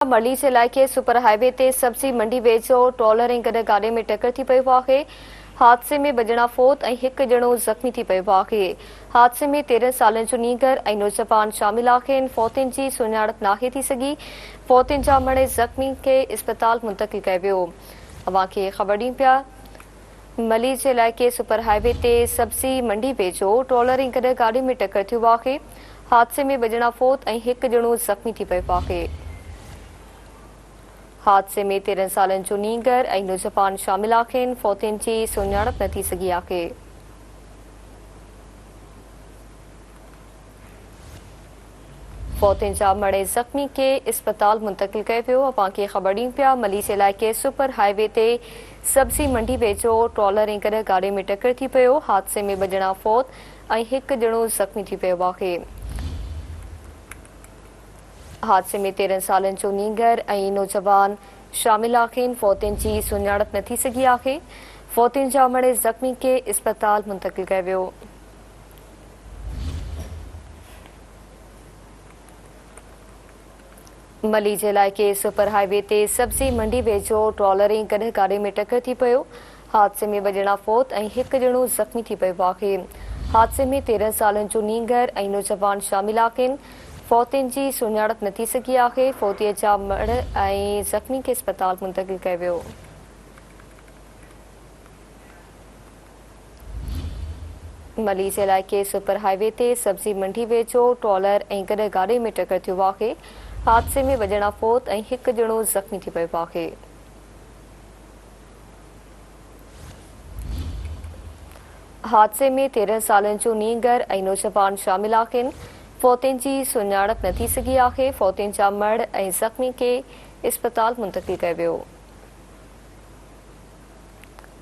मरली जे इलाइक़े super highway ते सब्जी मंडी वेझो ट्रॉलर ऐं गॾु गाॾी में टकर थी पियो आहे। हादसे में ॿ ॼणा फोत ऐं हिकु ॼणो ज़ख़्मी थी पियो आहे। हादसे में 13 सालनि जो नीगर ऐं नौजवान शामिल आहिनि। फौतियुनि जी सुञाणप नाहे थी सघी। फौतियुनि जा मणे ज़ख़्मी खे इस्पताल मुंतक़िल कयो वियो। अवां खे ख़बर ॾियूं पिया मली जे इलाइक़े सुपर हाईवे ते सब्जी मंडी वेझो ट्रॉलर ऐं गॾु गाॾी में टकर थियो आहे। हादसे में 2 ॼणा फोत ऐं हिकु ॼणो ज़ख़्मी थी पियो आहे। हादसे में 13 सालनि जो नीगर ऐं नौजवान शामिल आहिनि। फौतियुनि जी सुञाणप न थी सघी आहे। फौतियुनि जा मणे ज़ख़्मी खे इस्पताल मुंतक़िल कयो वियो। अवां खे ख़बर ॾियूं पिया मली जे इलाइक़े सुपर हाईवे ते सब्जी मंडी वेझो ट्रॉलर ऐं गॾु गाॾी में टकर थी पियो। हादसे में 2 ॼणा फोत ऐं हिकु ॼणो ज़ख़्मी थी पियो आहे। हादसे में 13 सालनि जो नीगर ऐं नौजवान शामिल आहिनि। फौतियुनि जी सुञाणप न थी सघी आहे। फौतियुनि जा मणे ज़ख़्मी खे इस्पताल मुंतक़िल कयो वियो। मली जे इलाइक़े सुपर हाईवे ते सब्जी मंडी वेझो ट्रॉलर ऐं गॾु गाॾी में टकर थी पियो। हादसे में 2 ॼणा फोत ऐं हिकु ॼणो ज़ख़्मी थी पियो आहे। हादसे में 13 सालनि जो नीगर ऐं नौजवान शामिल आहिनि। फौतियुनि जी सुञाणप न थी सघी आहे। फौतीअ जा मड़ ऐं ज़ख़्मी खे इस्पताल मुंतक़िल कयो वियो। मली जे इलाइक़े सुपर हाईवे ते सब्जी मंडी वेझो ट्रॉलर ऐं गॾु गाॾी में टकर थियो आहे। हादसे में 2 ॼणा फोत ऐं हिकु ॼणो ज़ख़्मी थी पियो आहे। हादसे में 13 सालनि जो नीगर ऐं नौजवान शामिल आहिनि। फौतियुनि जी सुञाणप न थी सघी आहे। फौतियुनि जा मड़ ऐं ज़ख़्मी खे इस्पताल मुंतक़िल कयो वियो।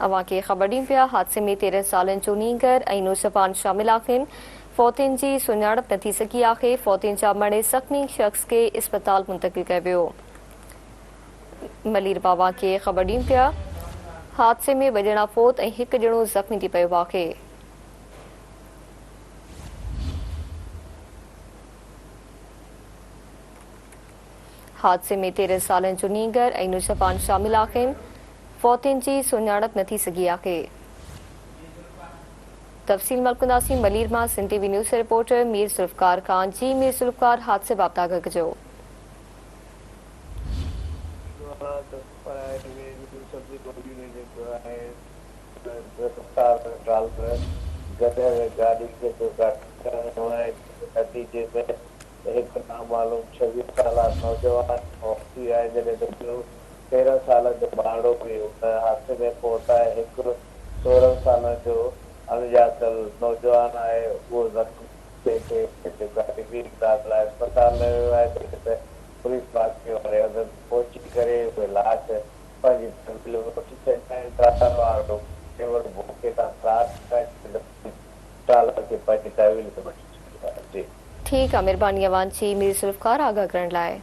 अवां खे ख़बर ॾियूं पिया हादसे में 13 सालनि जो नीगर ऐं नौजवान शामिल आहिनि। फौतियुनि जी सुञाणप न थी सघी आहे। फौतियुनि जा मणे ज़ख़्मी शख़्स खे इस्पताल मुंतक़िल कयो वियो। मलीर बावा खे ख़बर ॾियूं पिया हादसे में 2 ॼणा फोत ऐं हिकु ॼणो ज़ख़्मी थी पियो आहे। हादसे में 13 सालनि जो नीगर ऐं नौजवान शामिल आहिनि। फौतियुनि जी सुञाणप न थी सघी आहे। तफ़सील मलकुंदासी मलीर मां Sindh TV news reporter Mir Zulfiqar Khan. जी मीर ज़ुल्फ़कार, हादसे बाबति आगाह कजो। एक नामालूम 26 साल नौजवान हॉकी आहे जॾहिं त 13 साल जो ॿारड़ो बि हादसे में पहुता है। एक 16 साल जो अणॼातल नौजवान आहे उहो ज़ख़्मी गाॾी दाख़िल आहे अस्पताल में वियो आहे। पुलिस पार्टी वारे अगरि पहुची करे उहे लाश पंहिंजी वठी वारो केवल मौक़े तां ट्रालर खे पंहिंजी तहवील ते वठी जी। ठीक आहे, मेहरबानी अवां जी मीर ज़ुल्फ़कार आगाह करण लाइ।